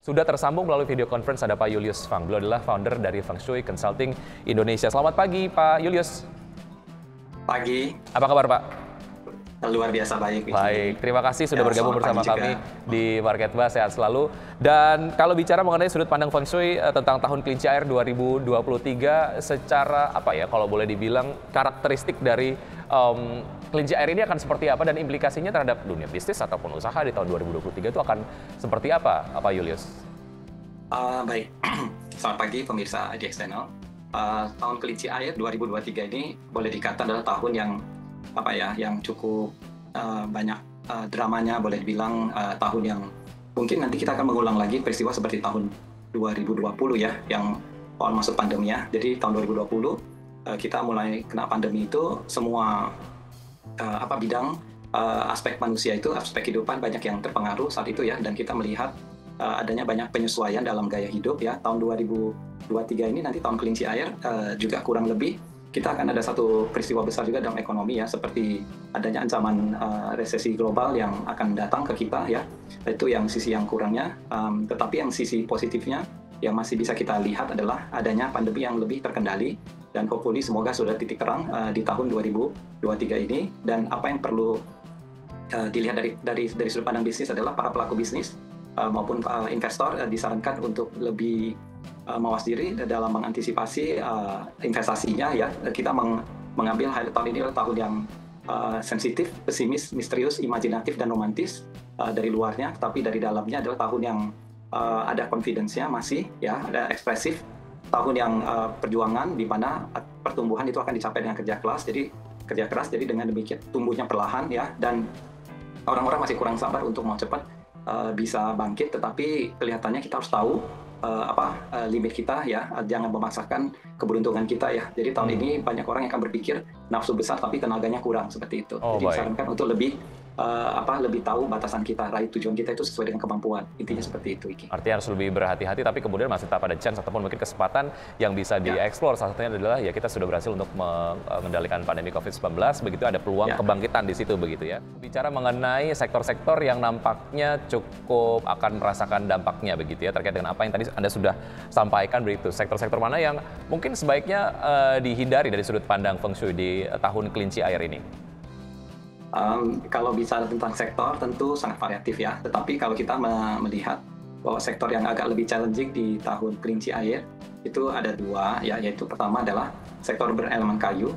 Sudah tersambung melalui video conference ada Pak Julius Fang. Beliau adalah founder dari Feng Shui Consulting Indonesia. Selamat pagi, Pak Julius. Pagi. Apa kabar, Pak? Luar biasa baik. Baik, terima kasih sudah Ya, bergabung bersama kami di Market Bah. Sehat selalu. Dan kalau bicara mengenai sudut pandang Feng Shui tentang tahun kelinci air 2023, secara apa ya, kalau boleh dibilang karakteristik dari kelinci air ini akan seperti apa dan implikasinya terhadap dunia bisnis ataupun usaha di tahun 2023 itu akan seperti apa, Pak Julius? Baik, selamat pagi pemirsa IDX Channel. Tahun kelinci air 2023 ini boleh dikata adalah tahun yang cukup banyak dramanya, boleh dibilang tahun yang mungkin nanti kita akan mengulang lagi peristiwa seperti tahun 2020 ya, yang awal masuk pandemi ya. Jadi tahun 2020 kita mulai kena pandemi itu semua bidang aspek manusia itu, aspek kehidupan banyak yang terpengaruh saat itu ya, dan kita melihat adanya banyak penyesuaian dalam gaya hidup ya. Tahun 2023 ini nanti tahun kelinci air juga kurang lebih kita akan ada satu peristiwa besar juga dalam ekonomi ya, seperti adanya ancaman resesi global yang akan datang ke kita ya. Itu yang sisi yang kurangnya, tetapi yang sisi positifnya yang masih bisa kita lihat adalah adanya pandemi yang lebih terkendali, dan hopefully semoga sudah titik terang di tahun 2023 ini. Dan apa yang perlu dilihat dari sudut pandang bisnis adalah para pelaku bisnis maupun investor disarankan untuk lebih mawas diri dalam mengantisipasi investasinya ya. Kita mengambil tahun ini adalah tahun yang sensitif, pesimis, misterius, imajinatif, dan romantis dari luarnya, tapi dari dalamnya adalah tahun yang ada confidence-nya masih ya, ada ekspresif, tahun yang perjuangan di mana pertumbuhan itu akan dicapai dengan kerja keras, jadi dengan demikian tumbuhnya perlahan ya, dan orang-orang masih kurang sabar untuk mau cepat bisa bangkit, tetapi kelihatannya kita harus tahu limit kita ya, jangan memaksakan keberuntungan kita ya. Jadi tahun ini banyak orang yang akan berpikir nafsu besar tapi tenaganya kurang seperti itu. Jadi disarankan untuk lebih tahu batasan kita, raih tujuan kita itu sesuai dengan kemampuan. Intinya seperti itu, Iki. Artinya harus lebih berhati-hati, tapi kemudian masih tetap ada chance ataupun mungkin kesempatan yang bisa dieksplor. Salah satunya adalah ya kita sudah berhasil untuk mengendalikan pandemi COVID-19, begitu ada peluang kebangkitan di situ begitu ya. Bicara mengenai sektor-sektor yang nampaknya cukup akan merasakan dampaknya begitu ya, terkait dengan apa yang tadi Anda sudah sampaikan begitu. Sektor-sektor mana yang mungkin sebaiknya dihindari dari sudut pandang Feng Shui di tahun kelinci air ini? Kalau bicara tentang sektor tentu sangat variatif ya, tetapi kalau kita melihat bahwa sektor yang agak lebih challenging di tahun kelinci air itu ada dua ya, yaitu pertama adalah sektor berelemen kayu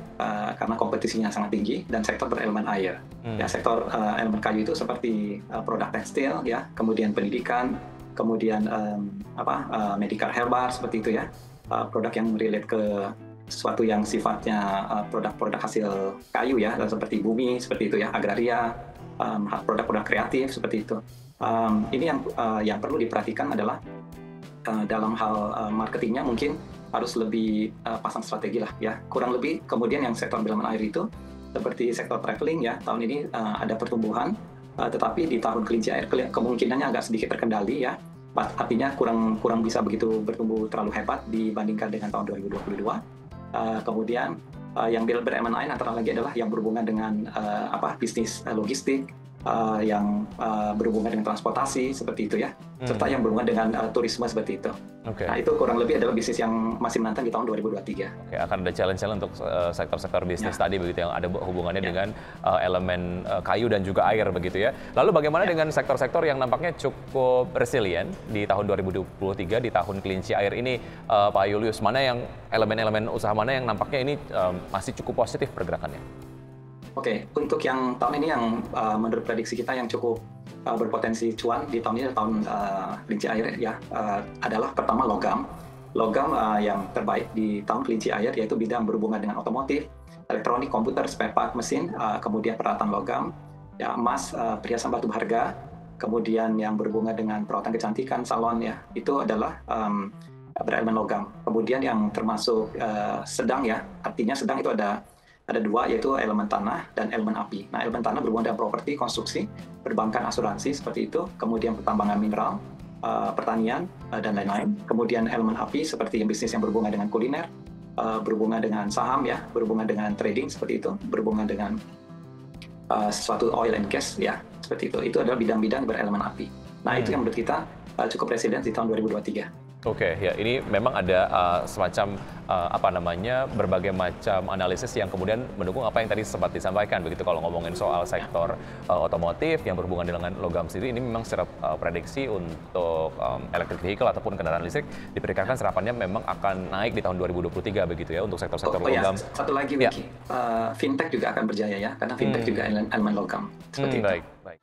karena kompetisinya sangat tinggi, dan sektor berelemen air. Ya, sektor elemen kayu itu seperti produk tekstil ya, kemudian pendidikan, kemudian medical herbal seperti itu ya, produk yang relate ke sesuatu yang sifatnya produk-produk hasil kayu ya, seperti bumi seperti itu ya, agraria, produk-produk kreatif seperti itu. Ini yang perlu diperhatikan adalah dalam hal marketingnya mungkin harus lebih pasang strategi lah ya, kurang lebih. Kemudian yang sektor berelemen air itu seperti sektor traveling ya, tahun ini ada pertumbuhan, tetapi di tahun kelinci air kemungkinannya agak sedikit terkendali ya, artinya kurang bisa begitu bertumbuh terlalu hebat dibandingkan dengan tahun 2022. Kemudian yang berelemen air antara lagi adalah yang berhubungan dengan bisnis logistik, yang berhubungan dengan transportasi seperti itu ya, serta yang berhubungan dengan turisme seperti itu. Nah, itu kurang lebih adalah bisnis yang masih menantang di tahun 2023. Akan ada challenge-challenge untuk sektor-sektor bisnis tadi begitu yang ada hubungannya dengan elemen kayu dan juga air begitu ya. Lalu bagaimana dengan sektor-sektor yang nampaknya cukup resilient di tahun 2023 di tahun kelinci air ini, Pak Julius? Mana yang elemen-elemen usaha mana yang nampaknya ini masih cukup positif pergerakannya? Oke, untuk yang tahun ini yang menurut prediksi kita yang cukup berpotensi cuan di tahun ini, tahun kelinci air ya, adalah pertama logam yang terbaik di tahun kelinci air, yaitu bidang berhubungan dengan otomotif, elektronik, komputer, spare part mesin, kemudian peralatan logam, ya, emas, perhiasan batu berharga, kemudian yang berhubungan dengan perawatan kecantikan, salon, ya, itu adalah berelemen logam. Kemudian yang termasuk sedang, ya, artinya sedang itu ada dua, yaitu elemen tanah dan elemen api. Nah, elemen tanah berhubungan dengan properti, konstruksi, perbankan, asuransi, seperti itu. Kemudian pertambangan mineral, pertanian, dan lain-lain. Kemudian elemen api seperti bisnis yang berhubungan dengan kuliner, berhubungan dengan saham, ya, berhubungan dengan trading, seperti itu, berhubungan dengan sesuatu oil and gas, ya, seperti itu. Itu adalah bidang-bidang berelemen api. Nah, itu yang menurut kita cukup resilience di tahun 2023. Oke, ya ini memang ada semacam berbagai macam analisis yang kemudian mendukung apa yang tadi sempat disampaikan. Begitu kalau ngomongin soal sektor otomotif yang berhubungan dengan logam sendiri, ini memang secara prediksi untuk electric vehicle ataupun kendaraan listrik diperkirakan serapannya memang akan naik di tahun 2023 begitu ya untuk sektor-sektor logam. Ya, satu lagi, Wiki. Fintech juga akan berjaya, ya, karena fintech juga elemen logam. Seperti itu. Baik, baik.